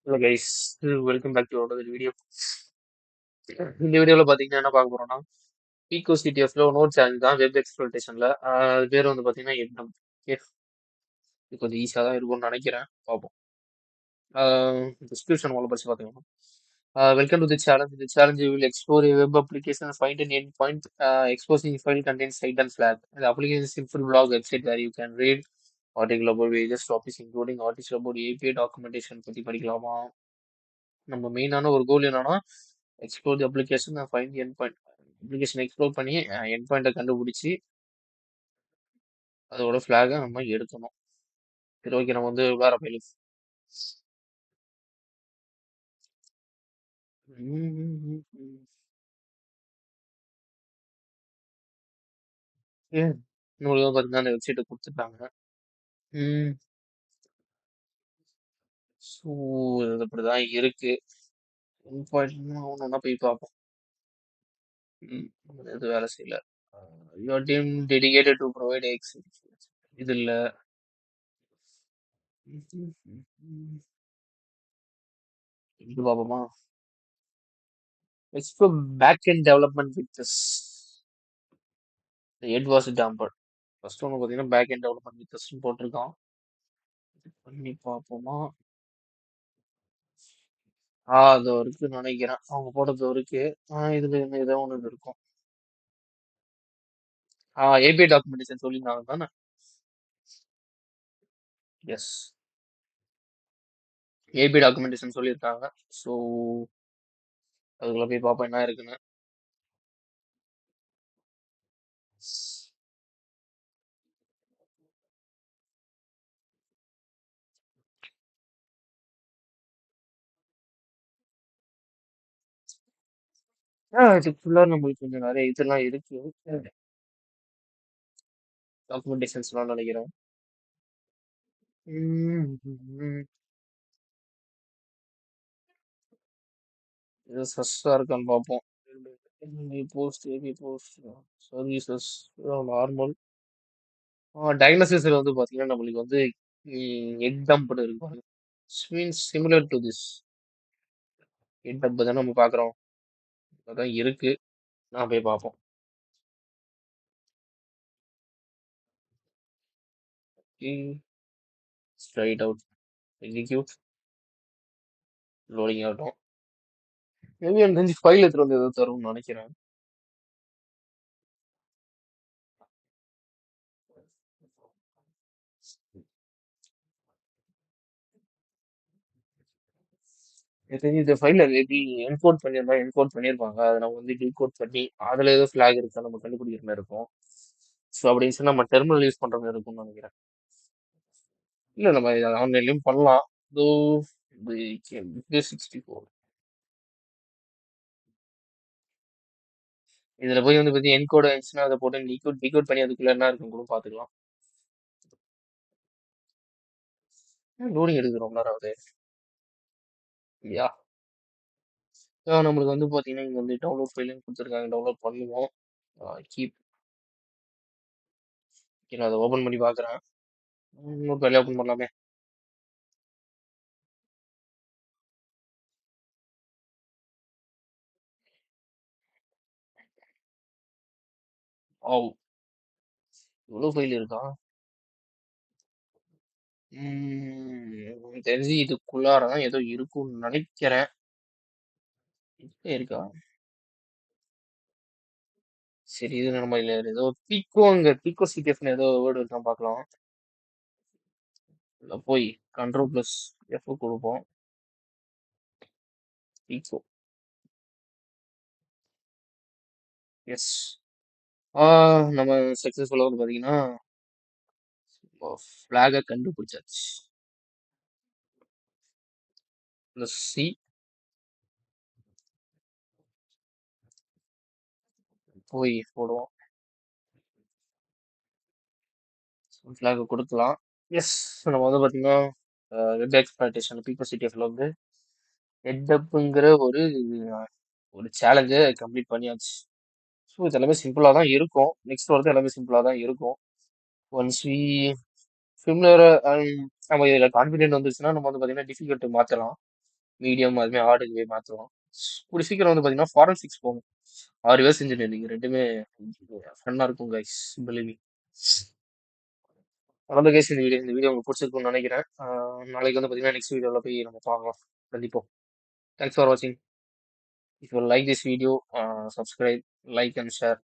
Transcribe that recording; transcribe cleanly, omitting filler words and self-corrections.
Hello guys, welcome back to another video. இந்த வீடியோவில் பார்த்தீங்கன்னா என்ன பார்க்க போறோம்னா பீகோ சிடிஎஃப்ல நோட் சேலஞ்ச் தான் வெப் எக்ஸ்ப்ளோரேஷன்ல. அது பேர் வந்து பார்த்தீங்கன்னா எக்னம். இது கொஞ்சம் ஈஸியாக தான் இருக்கும்னு நினைக்கிறேன். பார்ப்போம். டிஸ்கிரிப்ஷன் உள்ள படிச்சு பார்த்துக்கணும். Welcome to the challenge. The challenge you will explore a web application, find an endpoint, exposing file contains site and flag. The application is a simple blog website where you can read article about various topics, including articles about API documentation பற்றி படிக்கலாமா. நம்ம மெயினான ஒரு கோல் என்னன்னா explore the application find the end point. Application explore பண்ணி end பாயிண்ட்டை கண்டுபிடிச்சி அதோட ஃப்ளாகை நம்ம எடுக்கணும். சரி, ஓகே, நம்ம வந்து வேற போயிடலாம். உங்களுக்கு பார்த்தீங்கன்னா அந்த வெப்சைட்டை கொடுத்துட்டாங்க. ஸோ இது அப்படிதான் இருக்கு. எண்ட் பாயிண்ட் ஒன்று ஒன்றா போய் பார்ப்போம். இது வேலை செய்யல. Your team dedicated to provide X இது இல்லை. இது பார்ப்போமா. Explore back and development with this. Head was dumper. First ஒன்று பார்த்தீங்கன்னா back and development with this போட்டிருக்கான். பண்ணி பார்ப்போமா. அது இருக்குன்னு நினைக்கிறேன். அவங்க போட்டது இருக்கு. இதுல ஏதோ ஒன்று இருக்கும். ஏபிஐ டாக்குமெண்டேஷன் சொல்லியிருந்தாங்க தானே. எஸ், ஏபி டாக்குமெண்டேஷன் சொல்லியிருக்காங்க. ஸோ அதுக்குள்ள போய் பார்ப்போம் என்ன இருக்குன்னு. இதுக்கு ஃபுல்லாக நம்மளுக்கு கொஞ்சம் நிறைய இதெல்லாம் இருக்கு. டாக்குமெண்டேஷன்ஸ்லாம் நினைக்கிறேன். இது ஃபர்ஸ்டாக இருக்கான்னு பார்ப்போம். Post AB post services normal. டயக்னோசிஸ்ல வந்து பார்த்தீங்கன்னா நம்மளுக்கு வந்து எக் டம்ப்னு இருக்கும். Means similar to this hex dump தான் நம்ம பார்க்குறோம். அதான் இருக்கு. நான் போய் பார்ப்போம். ஸ்ட்ரைட் அவுட் எக்ஸிக்யூட் லோடிங் ஆகட்டும். மேபி எனக்கு தெரிஞ்சு ஃபைல் எடுத்துட்டு வந்து எதாவது தரும்னு நினைக்கிறேன். எனக்கு தெரிஞ்சு இந்த ஃபைல மேபி என்கோட் பண்ணியிருப்பாங்க. அதை நம்ம வந்து டீகோட் பண்ணி அதில் ஏதோ ஃபிளாக் இருக்கா நம்ம கண்டுபிடிக்கிற மாதிரி இருக்கும். ஸோ அப்படின்னு சொல்லி நம்ம டெர்மினல் யூஸ் பண்ற மாதிரி இருக்கும்னு நினைக்கிறேன். இல்லை, நம்ம ஆன்லைன்லயும் பண்ணலாம். இதோ 64 இதுல போய் வந்து பத்தி என்கோட் ஆயிடுச்சுன்னா அதை போட்டு டிகோட் பண்ணி அதுக்குள்ள என்ன இருக்குன்னு கூட பாத்துக்கலாம். லோடிங் எடுக்க ரொம்ப நேரம் ஆகுது. யா நம்மளுக்கு வந்து பாத்தீங்கன்னா இங்க வந்து டவுன்லோட் ஃபைலும் கொடுத்துருக்காங்க. டவுன்லோட் பண்ணுவோம். கீப் நான் அதை ஓபன் பண்ணி பாக்குறேன். இன்னொரு வேலையை ஓபன் பண்ணலாமே. ஓ, இவ்வளவு ஃபைல் இருக்கா. எனக்கு தெரிஞ்சு இதுக்குள்ளாரதான் ஏதோ இருக்கும்னு நினைக்கிறேன். இருக்கா. சரி, இது நம்ம இல்ல ஏதோ பீக்கோ சிடிஎஃப்னு ஏதோ வேர்டு இருக்கான்னு பார்க்கலாம். இல்ல போய் Ctrl+F கொடுப்போம். பீக்கோ. எஸ். நம்ம சக்சஸ்ஃபுல்லாக வந்து பார்த்தீங்கன்னா ஃப்ளாகை கண்டுபிடிச்சாச்சு. ப்ளஸ் சி போய் போடுவோம். ஃப்ளாகை கொடுக்கலாம். எஸ், நம்ம வந்து பார்த்தீங்கன்னா வெப் எக்ஸ்பிளாய்டேஷன் பீக்கோ சிடிஎஃப்ல வந்து ஹெட்டப்புங்கிற ஒரு சேலஞ்சை கம்ப்ளீட் பண்ணியாச்சு. ஸோ இது எல்லாமே சிம்பிளாக தான் இருக்கும். நெக்ஸ்ட் வரது எல்லாமே சிம்பிளாக தான் இருக்கும். ஒன்ஸ் வி சிமிலர் நம்ம இதில் கான்ஃபிடென்ட் வந்துச்சுன்னா நம்ம வந்து பார்த்தீங்கன்னா டிஃபிகல்ட் மாற்றலாம். மீடியம் அதுமாதிரி ஹார்டுக்கு மாற்றுவோம். கூடிய சீக்கிரம் வந்து பார்த்தீங்கன்னா ஃபாரன்சிக்ஸ் போகும். ரிவர்ஸ் இன்ஜினியரிங் ரெண்டுமே ஃபன்னாக இருக்கும் கைஸ். Believe me. அவ்வளோ கைஸ் இந்த வீடியோ உங்களுக்கு பிடிச்சிருக்கும்னு நினைக்கிறேன். நாளைக்கு வந்து பார்த்தீங்கன்னா நெக்ஸ்ட் வீடியோவில் போய் நம்ம பார்க்கலாம். கண்டிப்போம். தேங்க்ஸ் ஃபார் வாட்சிங். If you like this video, subscribe, like and share.